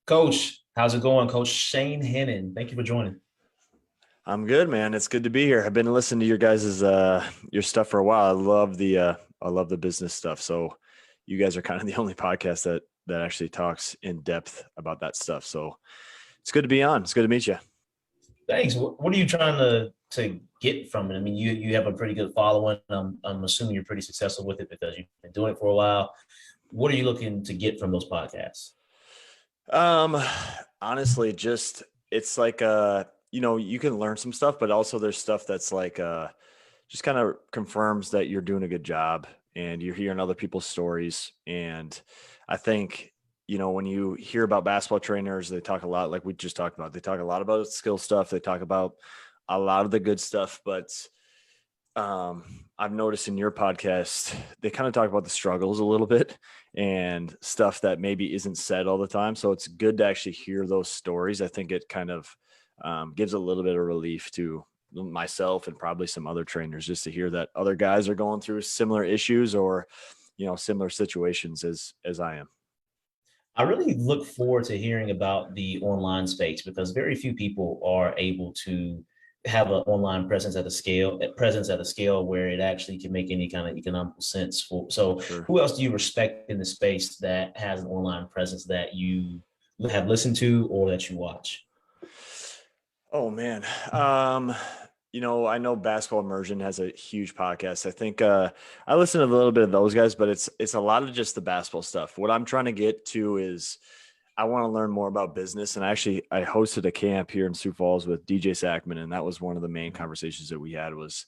Coach, how's it going? Coach Shane Hennen, thank you for joining. I'm good, man. It's good to be here. I've been listening to your guys's your stuff for a while. I love the business stuff. So you guys are kind of the only podcast that actually talks in depth about that stuff. So it's good to be on. It's good to meet you. Thanks. What are you trying to get from it? I mean, you have a pretty good following. I'm assuming you're pretty successful with it because you've been doing it for a while. What are you looking to get from those podcasts? Um Honestly, just it's like you can learn some stuff, but also there's stuff that's like just kind of confirms that you're doing a good job and you're hearing other people's stories. And I think, when you hear about basketball trainers, they talk a lot, like we just talked about, they talk a lot about skill stuff. They talk about a lot of the good stuff, but I've noticed in your podcast, they kind of talk about the struggles a little bit and stuff that maybe isn't said all the time. So it's good to actually hear those stories. I think it kind of gives a little bit of relief to myself and probably some other trainers, just to hear that other guys are going through similar issues or, similar situations as I am. I really look forward to hearing about the online space because very few people are able to have an online presence at a scale where it actually can make any kind of economical sense for. So, Sure. who else do you respect in the space that has an online presence that you have listened to or that you watch? Oh man. I know Basketball Immersion has a huge podcast. I think I listen to a little bit of those guys, but it's a lot of just the basketball stuff. What I'm trying to get to is I want to learn more about business. And I hosted a camp here in Sioux Falls with DJ Sackman, and that was one of the main conversations that we had was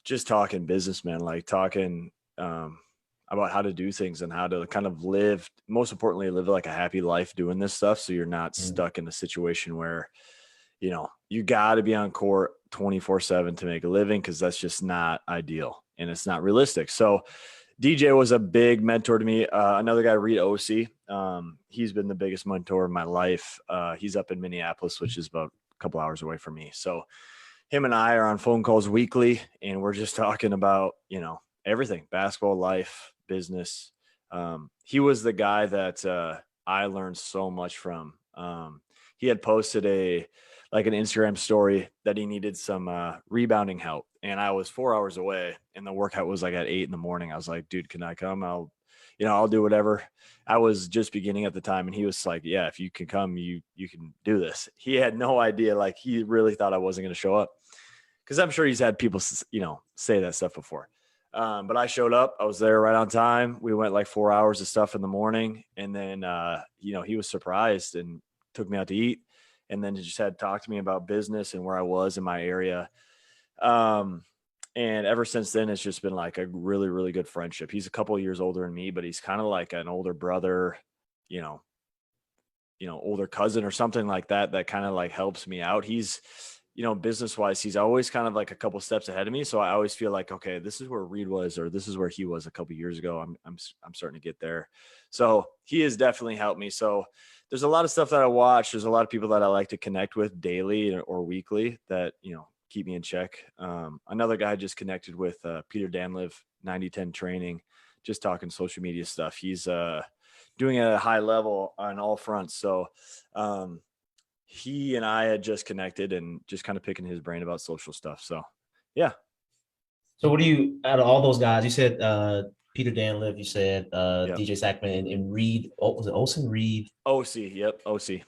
just talking business, man, like talking about how to do things and how to kind of live, most importantly, live like a happy life doing this stuff. So you're not Mm. stuck in a situation where you got to be on court 24/7 to make a living, because that's just not ideal and it's not realistic. So DJ was a big mentor to me. Another guy, Reed OC, he's been the biggest mentor of my life. He's up in Minneapolis, which is about a couple hours away from me. So him and I are on phone calls weekly, and we're just talking about, everything, basketball, life, business. He was the guy that I learned so much from. He had posted an Instagram story that he needed some rebounding help. And I was 4 hours away and the workout was like at 8 in the morning. I was like, dude, can I come? I'll do whatever. I was just beginning at the time. And he was like, yeah, if you can come, you can do this. He had no idea. Like, he really thought I wasn't going to show up, because I'm sure he's had people, say that stuff before. But I showed up. I was there right on time. We went like 4 hours of stuff in the morning. And then, he was surprised and took me out to eat, and then just had talked to me about business and where I was in my area. And ever since then, it's just been like a really, really good friendship. He's a couple of years older than me, but he's kind of like an older brother, you know, older cousin or something like that, that kind of like helps me out. He's, business wise, he's always kind of like a couple steps ahead of me. So I always feel like, okay, this is where Reed was, or this is where he was a couple of years ago. I'm starting to get there. So he has definitely helped me. So there's a lot of stuff that I watch. There's a lot of people that I like to connect with daily or weekly that, keep me in check. Another guy I just connected with, Peter Danliv, 90-10 training, just talking social media stuff. He's doing it at a high level on all fronts. So he and I had just connected and just kind of picking his brain about social stuff. So yeah. So, what do you out of all those guys? You said Peter Danliv, you said Yep. DJ Sackman, and Reed. Oh, was it Olson Reed? OC. Yep. OC.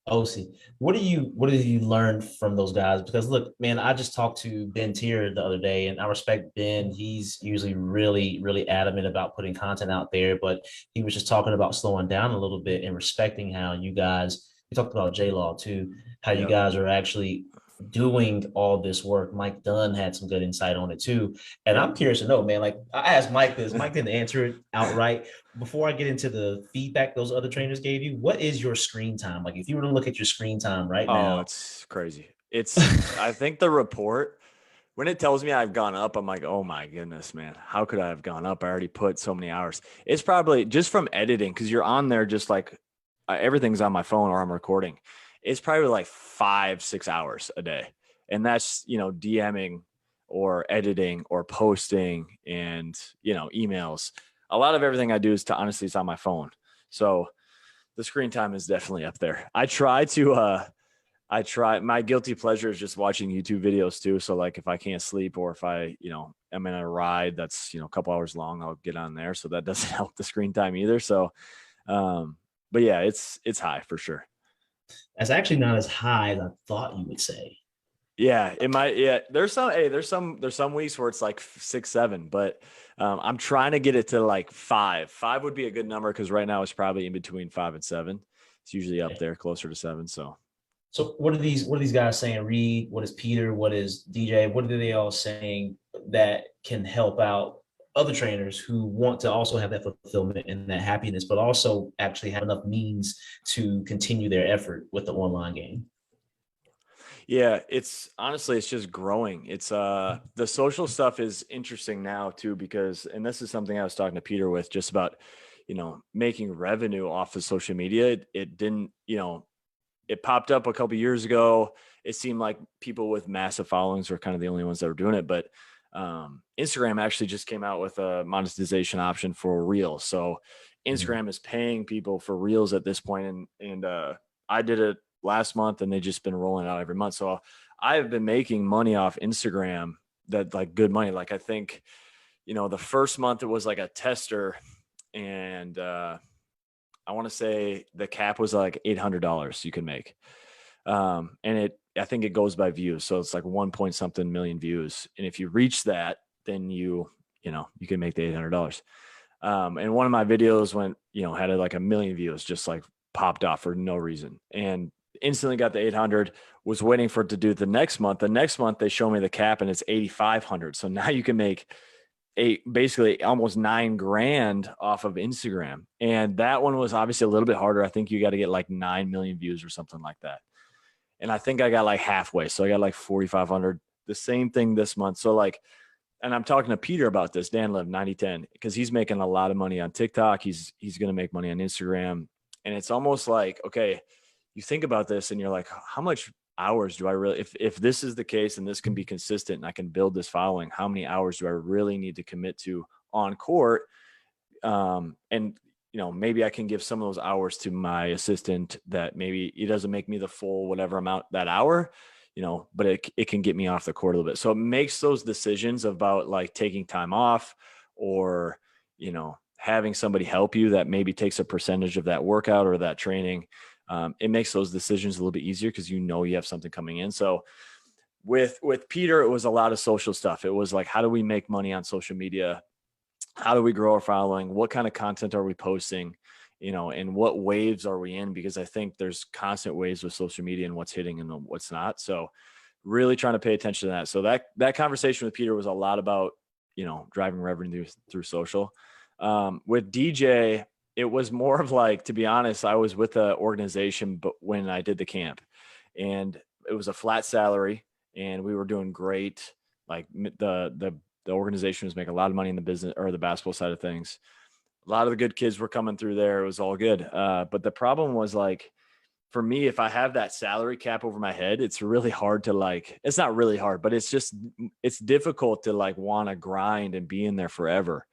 OC. What did you learn from those guys? Because look, man, I just talked to Ben Tier the other day, and I respect Ben. He's usually really, really adamant about putting content out there, but he was just talking about slowing down a little bit and respecting how you guys. We talked about J Law too, how you Yep. guys are actually doing all this work. Mike Dunn had some good insight on it too. And Yep. I'm curious to know, man, like I asked Mike this, Mike didn't answer it outright. Before I get into the feedback those other trainers gave you, what is your screen time? Like if you were to look at your screen time right Oh, now. it's crazy. I think the report, when it tells me I've gone up, I'm like, oh my goodness, man, how could I have gone up? I already put so many hours. It's probably just from editing, because you're on there just like everything's on my phone or I'm recording. It's probably like 5-6 hours a day. And that's, DMing or editing or posting and, emails. A lot of everything I do is honestly, it's on my phone. So The screen time is definitely up there. My guilty pleasure is just watching YouTube videos too. So like if I can't sleep or if I, I'm in a ride that's, a couple hours long, I'll get on there. So that doesn't help the screen time either. So, but yeah, it's high for sure. That's actually not as high as I thought you would say. Yeah, it might. Yeah, there's some weeks where it's like 6, 7, but I'm trying to get it to like 5. 5 would be a good number because right now it's probably in between 5 and 7. It's usually up there closer to 7. So what are these guys saying? Reed, what is Peter? What is DJ? What are they all saying that can help out other trainers who want to also have that fulfillment and that happiness, but also actually have enough means to continue their effort with the online game? Yeah, it's honestly, it's just growing. It's the social stuff is interesting now too, because, and this is something I was talking to Peter with just about, making revenue off of social media. It didn't, it popped up a couple years ago. It seemed like people with massive followings were kind of the only ones that were doing it. But Instagram actually just came out with a monetization option for Reels. So Instagram is paying people for Reels at this point. And I did it last month and they just been rolling out every month. So I've been making money off Instagram, that like good money. Like I think, the first month it was like a tester, and I want to say the cap was like $800 you can make. And I think it goes by views. So it's like 1 point something million views. And if you reach that, then you can make the $800. And one of my videos had like 1 million views, just like popped off for no reason. And instantly got the 800, was waiting for it to do the next month. The next month they show me the cap and it's 8,500. So now you can make basically almost $9,000 off of Instagram. And that one was obviously a little bit harder. I think you got to get like 9 million views or something like that. And I think I got like halfway. So I got like 4,500, the same thing this month. So like, and I'm talking to Peter about this, Dan Liv 9010, because he's making a lot of money on TikTok. He's going to make money on Instagram. And it's almost like, okay, you think about this and you're like, how much hours do I really, if this is the case and this can be consistent and I can build this following, how many hours do I really need to commit to on court? And maybe I can give some of those hours to my assistant that maybe it doesn't make me the full whatever amount that hour, but it can get me off the court a little bit. So it makes those decisions about like taking time off or, having somebody help you that maybe takes a percentage of that workout or that training. It makes those decisions a little bit easier because you have something coming in. So with Peter, it was a lot of social stuff. It was like, how do we make money on social media? How do we grow our following? What kind of content are we posting? And what waves are we in? Because I think there's constant waves with social media and what's hitting and what's not. So really trying to pay attention to that. So that conversation with Peter was a lot about, driving revenue through social. With DJ, it was more of like, to be honest, I was with the organization, but when I did the camp, and it was a flat salary and we were doing great. Like the organization was making a lot of money in the business or the basketball side of things. A lot of the good kids were coming through there. It was all good. But the problem was like, for me, if I have that salary cap over my head, it's really hard to it's not really hard, but it's difficult to want to grind and be in there forever.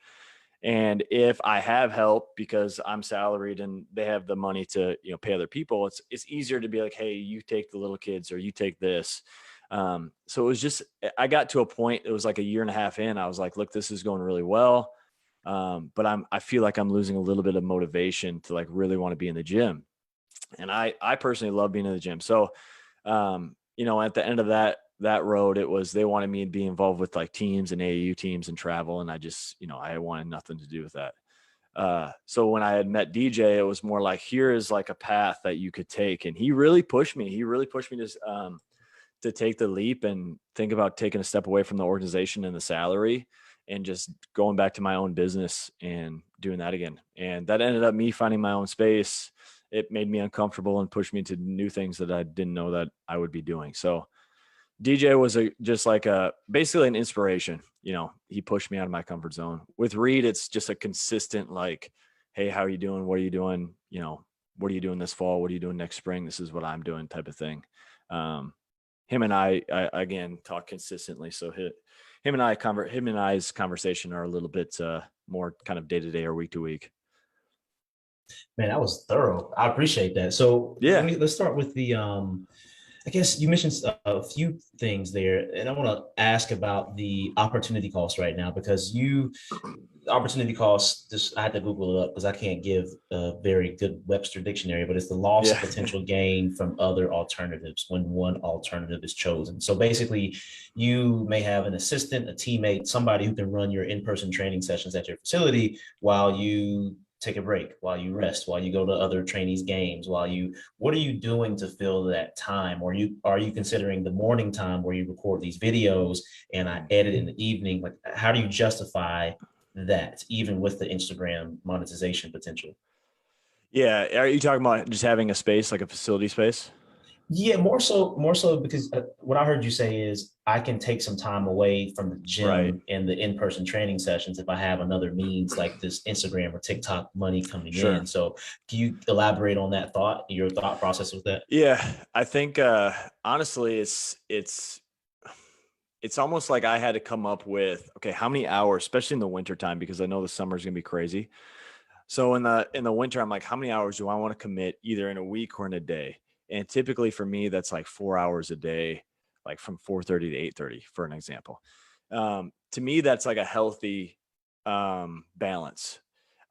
And if I have help because I'm salaried and they have the money to, pay other people, it's easier to be like, hey, you take the little kids or you take this. So it was just, I got to a point, it was like a year and a half in, I was like, look, this is going really well. But I feel like I'm losing a little bit of motivation to really want to be in the gym. And I personally love being in the gym. So, at the end of that road, it was, they wanted me to be involved with teams and AAU teams and travel. And I just, I wanted nothing to do with that. So when I had met DJ, it was more like, here is a path that you could take. And he really pushed me. He really pushed me to take the leap and think about taking a step away from the organization and the salary and just going back to my own business and doing that again. And that ended up me finding my own space. It made me uncomfortable and pushed me to new things that I didn't know that I would be doing. So DJ was basically an inspiration. He pushed me out of my comfort zone. With Reed, it's just a consistent hey, how are you doing? What are you doing? What are you doing this fall? What are you doing next spring? This is what I'm doing type of thing. Him and I again talk consistently. So him and I's conversation are a little bit more kind of day to day or week to week. Man, that was thorough. I appreciate that. So Yeah. let's start with the I guess you mentioned a few things there, and I want to ask about the opportunity cost right now because opportunity cost. Just I had to Google it up because I can't give a very good Webster dictionary, but it's the loss of Yeah. potential gain from other alternatives when one alternative is chosen. So basically, you may have an assistant, a teammate, somebody who can run your in-person training sessions at your facility while you take a break, while you rest, while you go to other trainees games, while you what are you doing to fill that time? Or are you considering the morning time where you record these videos and I edit in the evening? Like how do you justify that even with the Instagram monetization potential? Yeah. Are you talking about just having a space, like a facility space? Yeah, more so because what I heard you say is I can take some time away from the Right. gym and the in-person training sessions if I have another means like this Instagram or TikTok money coming Sure. in. So can you elaborate on that thought, your thought process with that? Yeah. I think, honestly, it's almost like I had to come up with, okay, how many hours, especially in the wintertime, because I know the summer is going to be crazy. So in the winter, I'm like, how many hours do I want to commit either in a week or in a day? And typically for me, that's like 4 hours a day, like from 4:30 to 8:30, for an example. To me, that's like a healthy balance.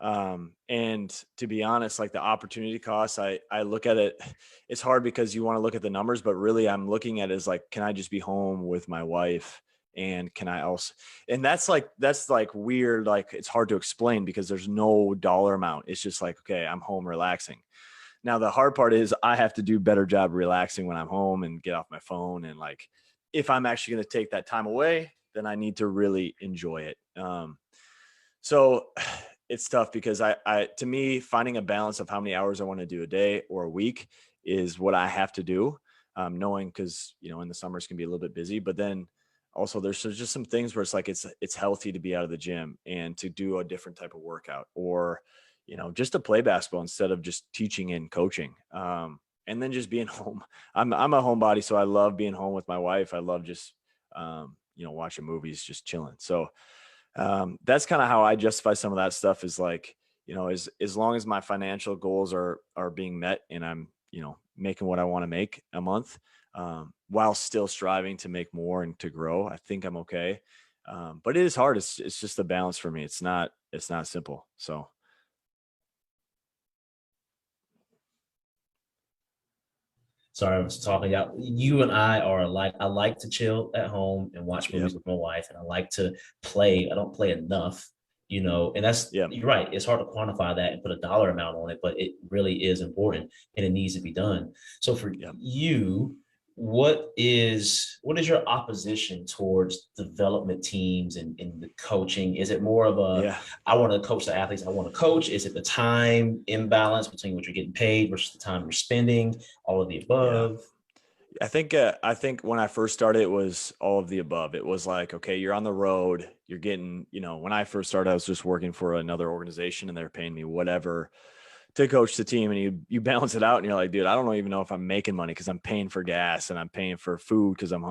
And to be honest, like the opportunity costs, I look at it, it's hard because you want to look at the numbers, but really I'm looking at it as like, can I just be home with my wife? And can I also, and that's like weird. Like it's hard to explain because there's no dollar amount. It's just like, okay, I'm home relaxing. Now the hard part is I have to do a better job relaxing when I'm home and get off my phone. And like, if I'm actually going to take that time away, then I need to really enjoy it. So it's tough because to me, finding a balance of how many hours I want to do a day or a week is what I have to do. Knowing because in the summers can be a little bit busy, but then also there's just some things where it's like it's healthy to be out of the gym and to do a different type of workout, or just to play basketball instead of just teaching and coaching. And then just being home. I'm a homebody, so I love being home with my wife. I love just watching movies, just chilling. So that's kind of how I justify some of that stuff, is like, as long as my financial goals are being met and I'm, making what I want to make a month, while still striving to make more and to grow, I think I'm okay. But it is hard. It's just a balance for me. It's not simple. So Sorry, I was talking out. You and I are alike. I like to chill at home and watch yep. movies with my wife, and I like to play. I don't play enough, and that's Yep. you're right. It's hard to quantify that and put a dollar amount on it, but it really is important and it needs to be done. So for Yep. you, what is your opposition towards development teams and the coaching? Is it more of a Yeah. I want to coach the athletes I want to coach? Is it the time imbalance between what you're getting paid versus the time you're spending? All of the Yeah. above? I think when I first started, it was all of the above. It was like, okay, you're on the road, you're getting, when I first started, I was just working for another organization and they're paying me whatever to coach the team. And you balance it out and you're like, dude, I don't even know if I'm making money because I'm paying for gas and I'm paying for food because I'm,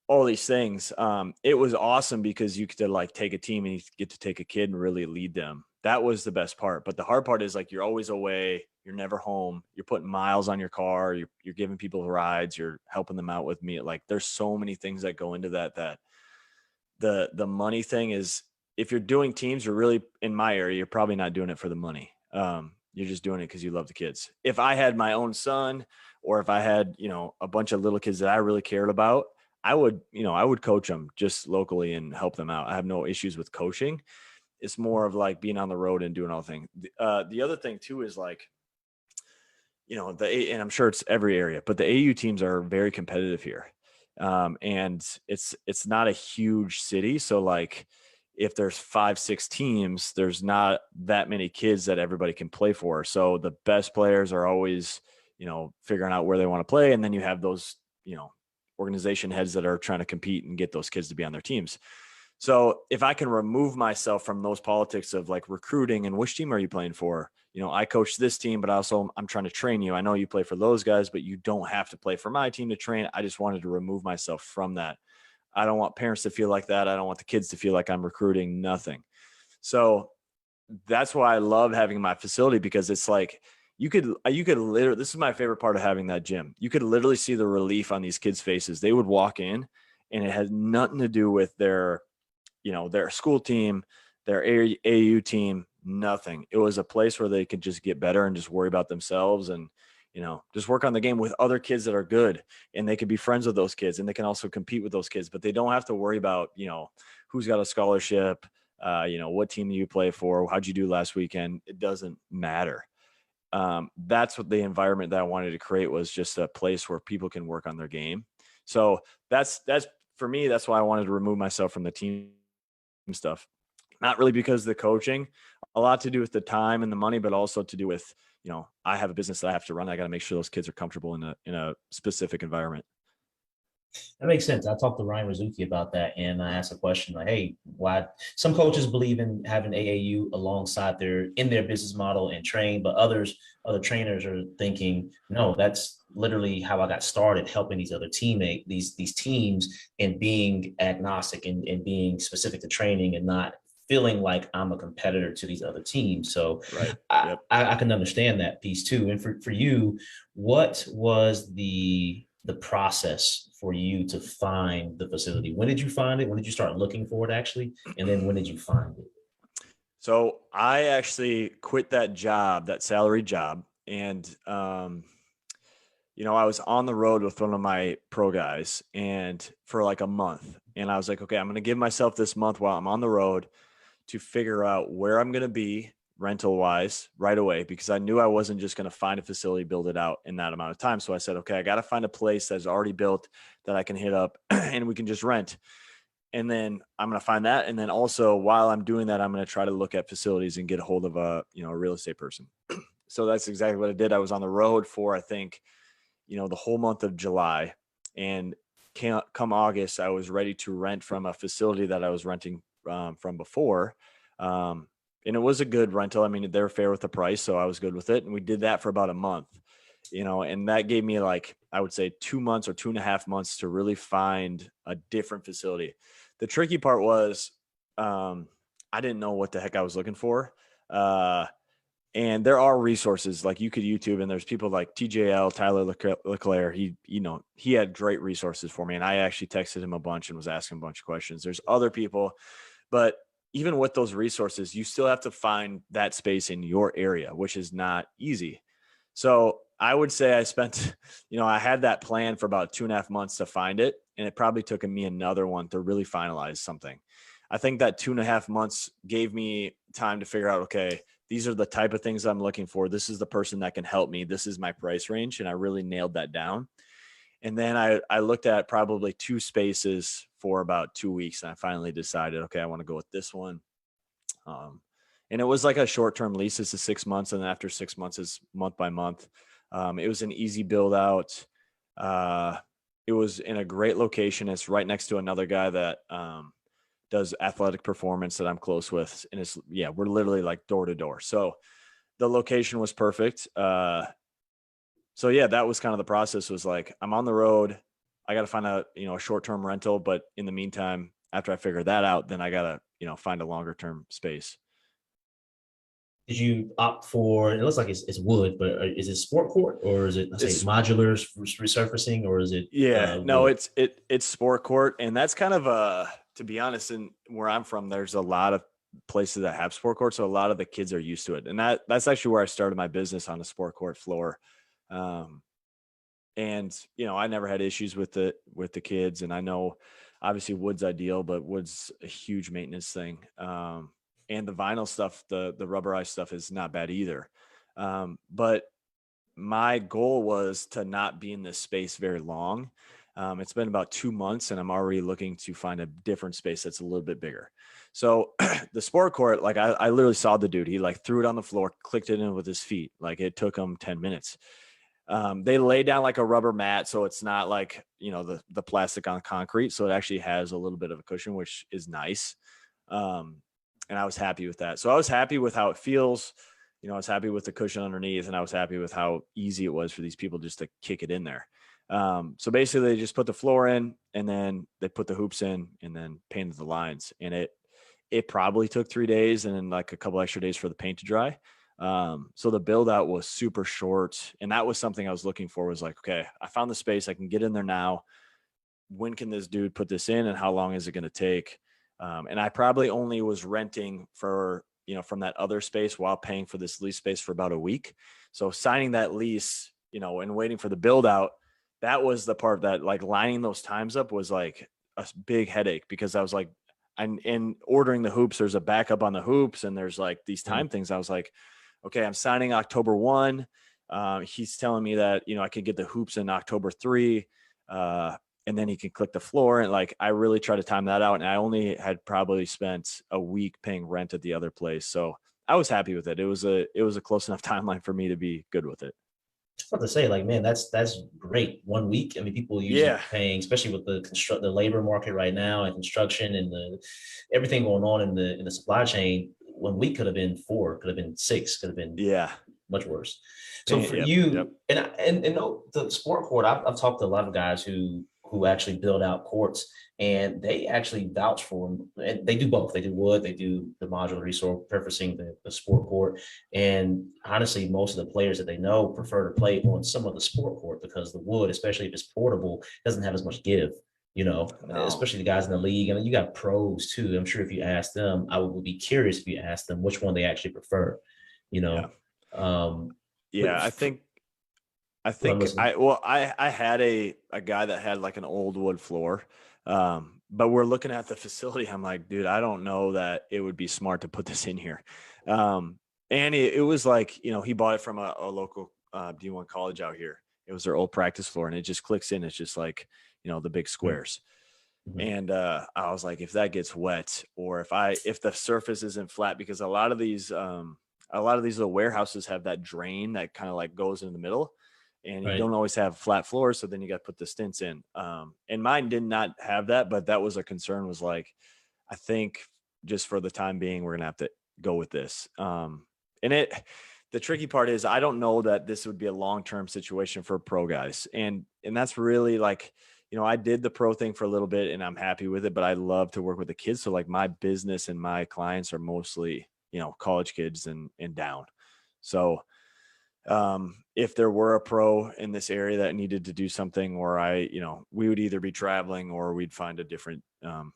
all these things. It was awesome because you get to like take a team and you get to take a kid and really lead them. That was the best part. But the hard part is like, you're always away. You're never home. You're putting miles on your car. You're giving people rides. You're helping them out with me. Like there's so many things that go into that the money thing is, if you're doing teams, you're really, in my area, you're probably not doing it for the money. You're just doing it because you love the kids. If I had my own son, or if I had, a bunch of little kids that I really cared about, I would coach them just locally and help them out. I have no issues with coaching. It's more of like being on the road and doing all things. The other thing too is like, and I'm sure it's every area, but the AU teams are very competitive here. And it's not a huge city. So like if there's 5, 6 teams, there's not that many kids that everybody can play for. So the best players are always, figuring out where they want to play. And then you have those, organization heads that are trying to compete and get those kids to be on their teams. So if I can remove myself from those politics of like recruiting and which team are you playing for? I coach this team, but also I'm trying to train you. I know you play for those guys, but you don't have to play for my team to train. I just wanted to remove myself from that. I don't want parents to feel like that. I don't want the kids to feel like I'm recruiting nothing. So that's why I love having my facility, because it's like, you could literally, this is my favorite part of having that gym. You could literally see the relief on these kids' faces. They would walk in and it has nothing to do with their, their school team, their AU team, nothing. It was a place where they could just get better and just worry about themselves and, just work on the game with other kids that are good, and they could be friends with those kids, and they can also compete with those kids, but they don't have to worry about, who's got a scholarship, what team do you play for? How'd you do last weekend? It doesn't matter. That's what the environment that I wanted to create, was just a place where people can work on their game. So that's for me, that's why I wanted to remove myself from the team stuff. Not really because of the coaching, a lot to do with the time and the money, but also to do with, I have a business that I have to run. I got to make sure those kids are comfortable in a specific environment. That makes sense. I talked to Ryan Rizuki about that, and I asked a question like, "Hey, why?" Some coaches believe in having AAU alongside their business model and train, but other trainers are thinking, "No, that's literally how I got started, helping these other these teams, and being agnostic and being specific to training and not feeling like I'm a competitor to these other teams." So, right. Yep. I can understand that piece too. And for you, what was the process for you to find the facility? When did you find it? When did you start looking for it actually? And then when did you find it? So I actually quit that job, that salary job. And, I was on the road with one of my pro guys and for like a month, and I was like, okay, I'm going to give myself this month while I'm on the road to figure out where I'm going to be rental wise right away, because I knew I wasn't just going to find a facility, build it out in that amount of time. So I said, okay, I got to find a place that's already built that I can hit up and we can just rent. And then I'm going to find that. And then also while I'm doing that, I'm going to try to look at facilities and get a hold of a real estate person. So that's exactly what I did. I was on the road for, I think, the whole month of July, and come August, I was ready to rent from a facility that I was renting from before. And it was a good rental. I mean, they were fair with the price, so I was good with it. And we did that for about a month, and that gave me, like, I would say 2 months or 2.5 months to really find a different facility. The tricky part was, I didn't know what the heck I was looking for. And there are resources, like you could YouTube, and there's people like TJL, Tyler LeClaire. He had great resources for me. And I actually texted him a bunch and was asking a bunch of questions. There's other people, but even with those resources, you still have to find that space in your area, which is not easy. So I would say I spent, I had that plan for about 2.5 months to find it. And it probably took me another one to really finalize something. I think that 2.5 months gave me time to figure out, okay, these are the type of things I'm looking for. This is the person that can help me. This is my price range. And I really nailed that down. And then I looked at probably 2 spaces for about 2 weeks. And I finally decided, okay, I want to go with this one. And it was like a short-term lease. It's 6 months. And then after 6 months is month by month. It was an easy build out. It was in a great location. It's right next to another guy that, does athletic performance that I'm close with. And we're literally like door to door. So the location was perfect. That was kind of the process, was like, I'm on the road. I got to find a short-term rental. But in the meantime, after I figure that out, then I got to, find a longer term space. Did you opt for, it looks like it's wood, but is it sport court, or is it, let's say, modular resurfacing, or is it? No, it's sport court. And that's kind of to be honest, and where I'm from, there's a lot of places that have sport courts. So a lot of the kids are used to it. And that's actually where I started my business, on a sport court floor. And I never had issues with the kids. And I know obviously wood's ideal, but wood's a huge maintenance thing. And the vinyl stuff, the rubberized stuff, is not bad either. But my goal was to not be in this space very long. It's been about 2 months, and I'm already looking to find a different space that's a little bit bigger. So the sport court, like I literally saw the dude. He like threw it on the floor, clicked it in with his feet. Like it took him 10 minutes. They lay down like a rubber mat, so it's not like, the plastic on concrete. So it actually has a little bit of a cushion, which is nice. And I was happy with that. So I was happy with how it feels. I was happy with the cushion underneath, and I was happy with how easy it was for these people just to kick it in there. So basically they just put the floor in, and then they put the hoops in, and then painted the lines, and it probably took 3 days and then like a couple extra days for the paint to dry. So the build out was super short. And that was something I was looking for, was like, okay, I found the space. I can get in there now. When can this dude put this in and how long is it going to take? And I probably only was renting for, from that other space while paying for this lease space for about a week. So signing that lease, and waiting for the build out, that was the part that, like, lining those times up was like a big headache, because I was like, and ordering the hoops, there's a backup on the hoops and there's like these time things. I was like, okay, I'm signing October 1. He's telling me that, I could get the hoops in October 3. And then he can click the floor. And like, I really try to time that out. And I only had probably spent a week paying rent at the other place. So I was happy with it. It was a close enough timeline for me to be good with it. I was about to say, like, man, that's great. 1 week. I mean, people usually paying, especially with the labor market right now and construction and everything going on in the supply chain. 1 week could have been 4, could have been 6, could have been much worse. So for you, and the sport court, I've talked to a lot of guys who actually build out courts, and they actually vouch for them. And they do both. They do wood, they do the modular resurfacing, the sport court. And honestly, most of the players that they know prefer to play on some of the sport court, because the wood, especially if it's portable, doesn't have as much give, especially the guys in the league. And you got pros too. I'm sure if you ask them, I would be curious if you ask them which one they actually prefer, I had a guy that had like an old wood floor. But we're looking at the facility. I'm like, dude, I don't know that it would be smart to put this in here. And it was like, he bought it from a local D1 college out here. It was their old practice floor, and it just clicks in. It's just like, the big squares. Mm-hmm. And I was like, if that gets wet, or if the surface isn't flat, because a lot of these little warehouses have that drain that kind of like goes in the middle. And you don't always have flat floors. So then you got to put the stints in. And mine did not have that, but that was a concern, was like, I think just for the time being, we're going to have to go with this. The tricky part is, I don't know that this would be a long-term situation for pro guys. And that's really like, I did the pro thing for a little bit and I'm happy with it, but I love to work with the kids. So like, my business and my clients are mostly, college kids and down. So, if there were a pro in this area that needed to do something, or we would either be traveling or we'd find a different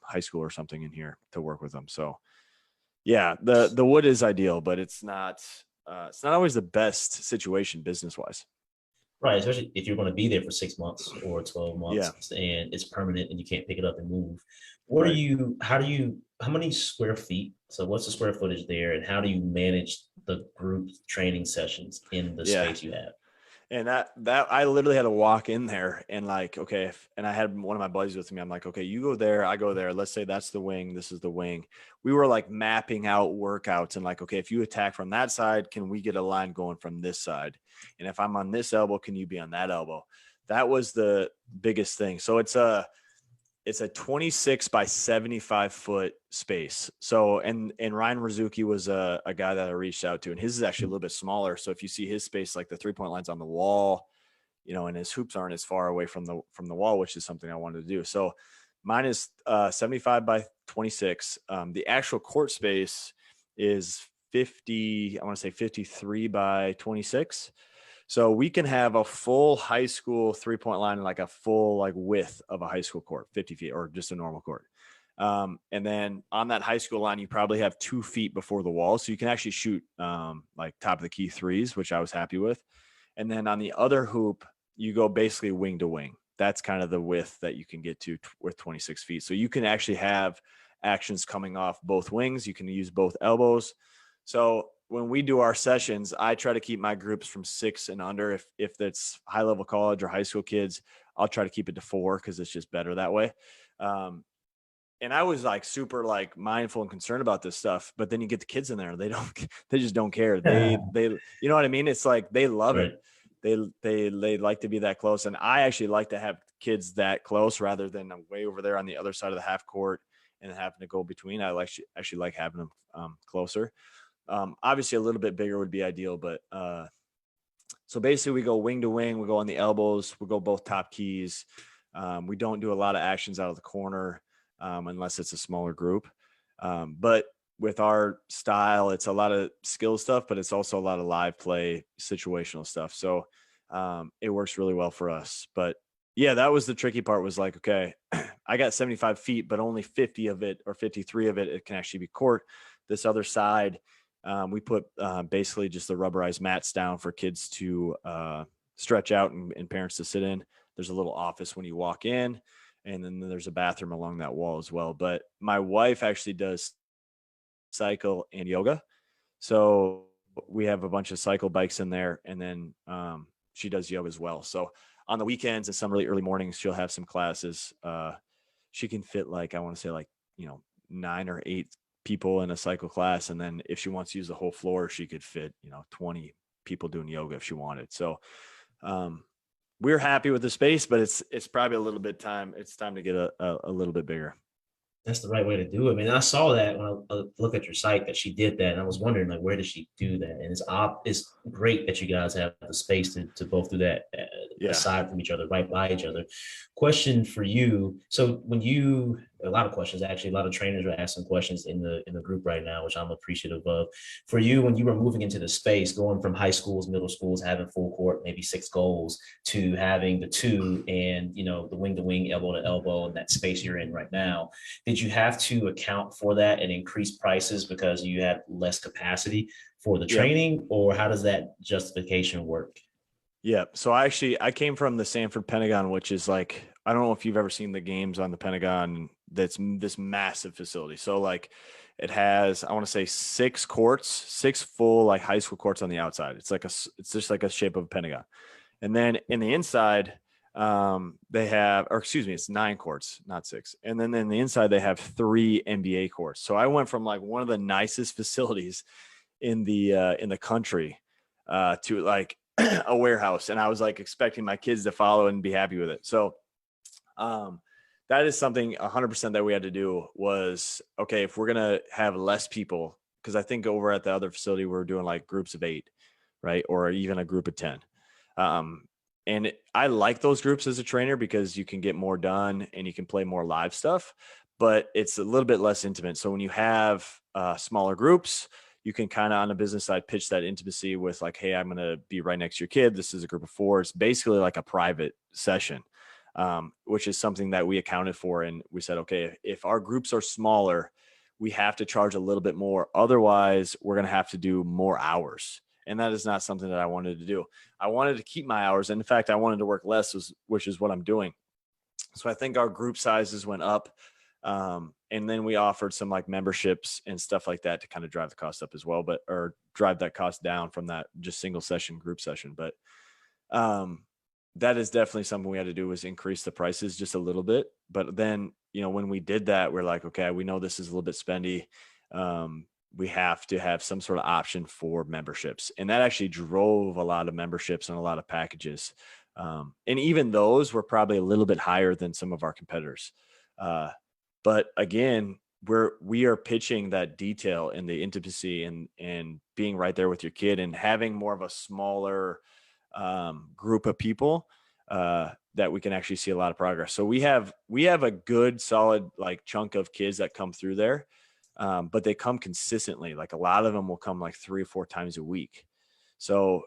high school or something in here to work with them. So yeah, the wood is ideal, but it's not always the best situation business wise. Right. Especially if you're going to be there for 6 months or 12 months and it's permanent and you can't pick it up and move. How many square feet? So what's the square footage there, and how do you manage the group training sessions in the space you have? And that I literally had to walk in there and like, okay. And I had one of my buddies with me. I'm like, okay, you go there, I go there. Let's say that's the wing. This is the wing. We were like mapping out workouts and like, okay, if you attack from that side, can we get a line going from this side? And if I'm on this elbow, can you be on that elbow? That was the biggest thing. So it's a 26 by 75 foot space. So, and Ryan Rizuki was a guy that I reached out to, and his is actually a little bit smaller. So if you see his space, like the 3-point line's on the wall, and his hoops aren't as far away from the wall, which is something I wanted to do. So mine is 75 by 26. The actual court space is 53 by 26. So we can have a full high school 3-point line and like a full like width of a high school court, 50 feet, or just a normal court. And then on that high school line, you probably have 2 feet before the wall. So you can actually shoot like top of the key threes, which I was happy with. And then on the other hoop, you go basically wing to wing. That's kind of the width that you can get to with 26 feet. So you can actually have actions coming off both wings. You can use both elbows. So when we do our sessions, I try to keep my groups from 6 and under. If it's high level college or high school kids, I'll try to keep it to 4 because it's just better that way. And I was like super like mindful and concerned about this stuff, but then you get the kids in there, they just don't care. They, you know what I mean? It's like, they love it. They like to be that close. And I actually like to have kids that close rather than way over there on the other side of the half court and having to go between. I actually like having them closer. Obviously a little bit bigger would be ideal, but so basically we go wing to wing, we go on the elbows, we go both top keys. We don't do a lot of actions out of the corner unless it's a smaller group. But with our style, it's a lot of skill stuff, but it's also a lot of live play, situational stuff. So it works really well for us. But yeah, that was the tricky part, was like, okay, I got 75 feet, but only 50 of it or 53 of it can actually be court. This other side, we put basically just the rubberized mats down for kids to stretch out and parents to sit in. There's a little office when you walk in, and then there's a bathroom along that wall as well. But my wife actually does cycle and yoga. So we have a bunch of cycle bikes in there, and then she does yoga as well. So on the weekends and some really early mornings, she'll have some classes. She can fit like, I want to say like, 9 or 8 people in a cycle class. And then if she wants to use the whole floor, she could fit, 20 people doing yoga if she wanted. So we're happy with the space, but it's probably a little bit time. It's time to get a little bit bigger. That's the right way to do it. I mean, I saw that when I looked at your site that she did that, and I was wondering like, where did she do that? And it's great that you guys have the space to both do that aside from each other, right by each other. Question for you: so a lot of questions actually, a lot of trainers are asking questions in the group right now, which I'm appreciative of. For you, when you were moving into the space, going from high schools, middle schools, having full court, maybe 6 goals, to having the 2 and the wing to wing, elbow to elbow, and that space you're in right now. Did you have to account for that and increase prices because you had less capacity for the training, or how does that justification work? Yeah. So I came from the Sanford Pentagon, which is like, I don't know if you've ever seen the games on the Pentagon. That's this massive facility. So like it has, I want to say 6 courts, 6 full like high school courts on the outside. It's just like a shape of a Pentagon. And then in the inside, they have, or excuse me, it's 9 courts, not 6. And then in the inside, they have 3 NBA courts. So I went from like one of the nicest facilities in the country to like a warehouse, and I was like expecting my kids to follow and be happy with it. So that is something 100% that we had to do was, okay, if we're going to have less people, because I think over at the other facility, we're doing like groups of 8, right? Or even a group of 10. And I like those groups as a trainer because you can get more done and you can play more live stuff, but it's a little bit less intimate. So when you have smaller groups, you can kind of on the business side pitch that intimacy with like, hey, I'm going to be right next to your kid. This is a group of 4. It's basically like a private session, which is something that we accounted for. And we said, okay, if our groups are smaller, we have to charge a little bit more. Otherwise, we're going to have to do more hours. And that is not something that I wanted to do. I wanted to keep my hours. And in fact, I wanted to work less, which is what I'm doing. So I think our group sizes went up. And then we offered some like memberships and stuff like that to kind of drive the cost up as well, or drive that cost down from that just single session group session. But that is definitely something we had to do, was increase the prices just a little bit. But then, when we did that, we're like, okay, we know this is a little bit spendy. We have to have some sort of option for memberships. And that actually drove a lot of memberships and a lot of packages. And even those were probably a little bit higher than some of our competitors. But again, we are pitching that detail and the intimacy and being right there with your kid and having more of a smaller group of people that we can actually see a lot of progress. So we have a good solid like chunk of kids that come through there. But they come consistently. Like a lot of them will come like 3 or 4 times a week. So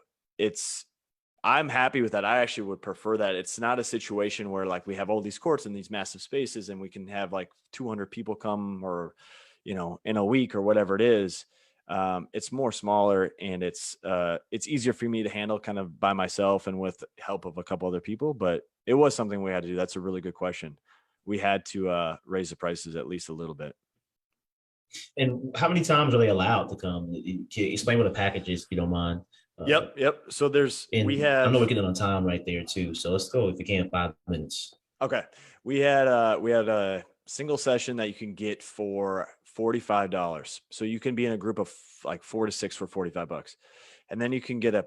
I'm happy with that. I actually would prefer that. It's not a situation where like we have all these courts in these massive spaces and we can have like 200 people come or, in a week or whatever it is. It's more smaller and it's easier for me to handle kind of by myself and with help of a couple other people, but it was something we had to do. That's a really good question. We had to raise the prices at least a little bit. And how many times are they allowed to come? Explain what a package is, if you don't mind. Yep. So I know we're getting on time right there too. So let's go, if you can, 5 minutes. Okay. We had a single session that you can get for $45. So you can be in a group of like 4 to 6 for $45. And then you can get a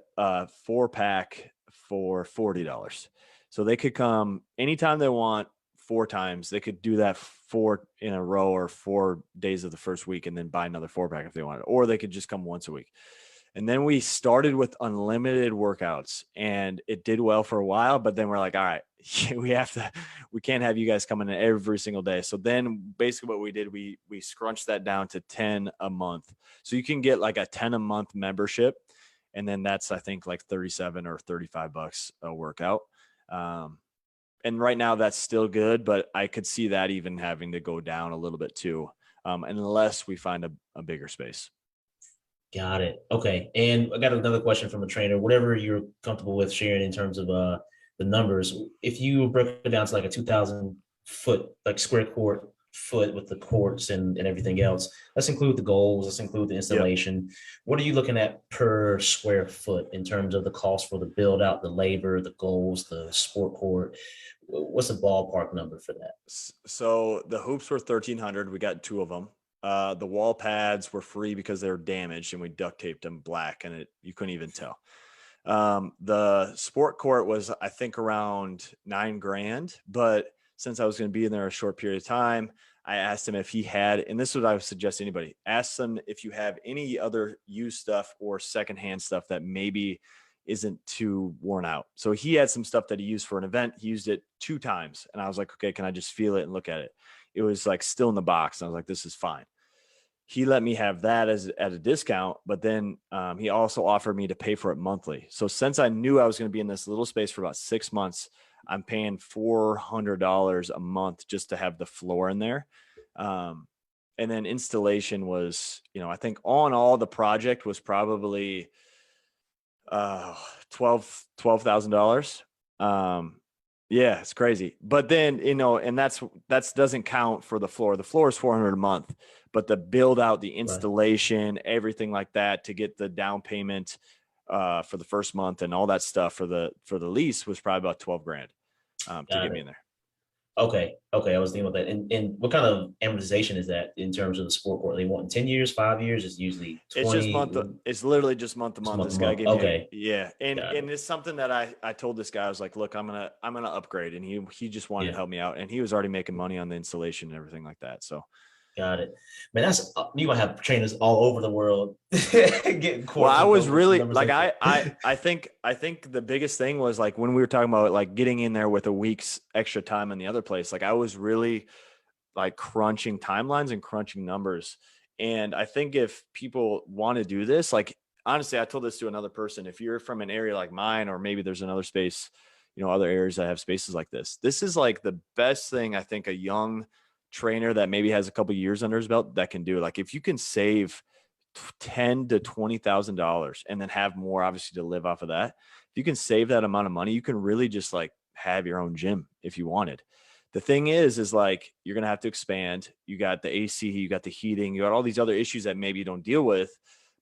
4-pack for $40. So they could come anytime they want, 4 times. They could do that 4 in a row or 4 days of the first week and then buy another 4-pack if they wanted, or they could just come once a week. And then we started with unlimited workouts, and it did well for a while, but then we're like, all right, we can't have you guys coming in every single day. So then basically what we did, we scrunched that down to 10 a month. So you can get like a 10 a month membership. And then that's, I think, like 37 or $35 a workout. And right now that's still good, but I could see that even having to go down a little bit too, unless we find a bigger space. Got it. Okay. And I got another question from a trainer, whatever you're comfortable with sharing in terms of the numbers. If you break it down to like a 2,000 foot, like square court foot with the courts and everything else, let's include the goals, let's include the installation. Yep. What are you looking at per square foot in terms of the cost for the build out, the labor, the goals, the sport court? What's the ballpark number for that? So the hoops were 1,300. We got 2 of them. The wall pads were free because they were damaged, and we duct taped them black, and you couldn't even tell. The sport court was, I think, around $9,000, but since I was going to be in there a short period of time, I asked him if he had, and this is what I would suggest anybody, ask them if you have any other used stuff or secondhand stuff that maybe isn't too worn out. So he had some stuff that he used for an event. He used it 2 times, and I was like, okay, can I just feel it and look at it? It was like still in the box. And I was like, this is fine. He let me have that at a discount, but then he also offered me to pay for it monthly. So since I knew I was going to be in this little space for about 6 months, I'm paying $400 a month just to have the floor in there. And then installation was, I think all in all, the project was probably $12,000. Yeah, it's crazy. But then, and that doesn't count for the floor. The floor is $400 a month, but the build out, the installation, everything like that to get the down payment for the first month and all that stuff for the lease was probably about $12,000 to get me in there. Okay. I was thinking about that. And what kind of amortization is that in terms of the sport court? They want 10 years, 5 years? It's usually 20. It's literally just month to month. This guy gave me yeah. And it's something that I told this guy, I was like, look, I'm gonna upgrade. And he just wanted to help me out. And he was already making money on the installation and everything like that. So got it. Man, that's you gonna have trainers all over the world getting courses. Well, I was really like I think the biggest thing was like when we were talking about like getting in there with a week's extra time in the other place, like I was really like crunching timelines and crunching numbers. And I think if people want to do this, like honestly, I told this to another person, if you're from an area like mine, or maybe there's another space, other areas that have spaces like this is like the best thing I think a young trainer that maybe has a couple years under his belt that can do. Like if you can save $10,000 to $20,000 and then have more obviously to live off of that, if you can save that amount of money, you can really just like have your own gym if you wanted. The thing is like you're going to have to expand. You got the AC, you got the heating, you got all these other issues that maybe you don't deal with.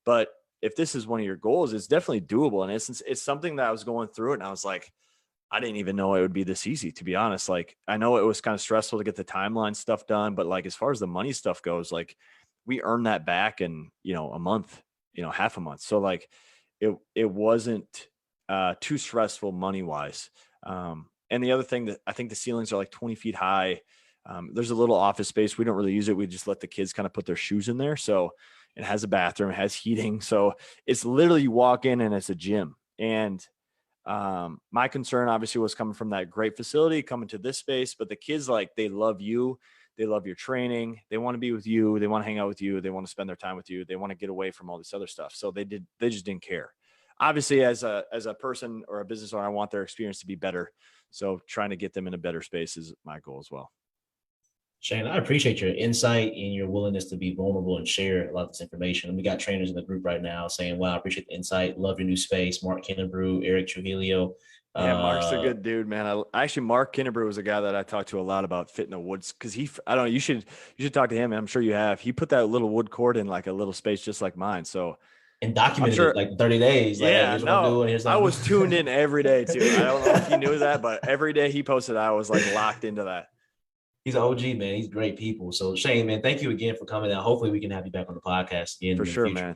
But if this is one of your goals, it's definitely doable. And it's something that I was going through it, and I was like, I didn't even know it would be this easy, to be honest. Like, I know it was kind of stressful to get the timeline stuff done, but like, as far as the money stuff goes, like we earned that back in, a month, half a month. So like it wasn't too stressful money wise. And the other thing that I think the ceilings are like 20 feet high. There's a little office space. We don't really use it. We just let the kids kind of put their shoes in there. So it has a bathroom, it has heating. So it's literally you walk in and it's a gym. And my concern obviously was coming from that great facility, coming to this space, but the kids, like, they love you. They love your training. They want to be with you. They want to hang out with you. They want to spend their time with you. They want to get away from all this other stuff. So they just didn't care. Obviously as a person or a business owner, I want their experience to be better. So trying to get them in a better space is my goal as well. Shane, I appreciate your insight and your willingness to be vulnerable and share a lot of this information. And we got trainers in the group right now saying, wow, I appreciate the insight. Love your new space. Mark Kennebrew, Eric Trujillo. Yeah, Mark's a good dude, man. Mark Kennebrew was a guy that I talked to a lot about fitting the woods. Cause I don't know, you should talk to him. I'm sure you have. He put that little wood court in like a little space, just like mine. So, and documented it like 30 days. Like, yeah, hey, no, I was tuned in every day too. I don't know if you knew that, but every day he posted, I was like locked into that. He's an OG, man. He's great people. So Shane, man, thank you again for coming out. Hopefully we can have you back on the podcast again. For sure, man.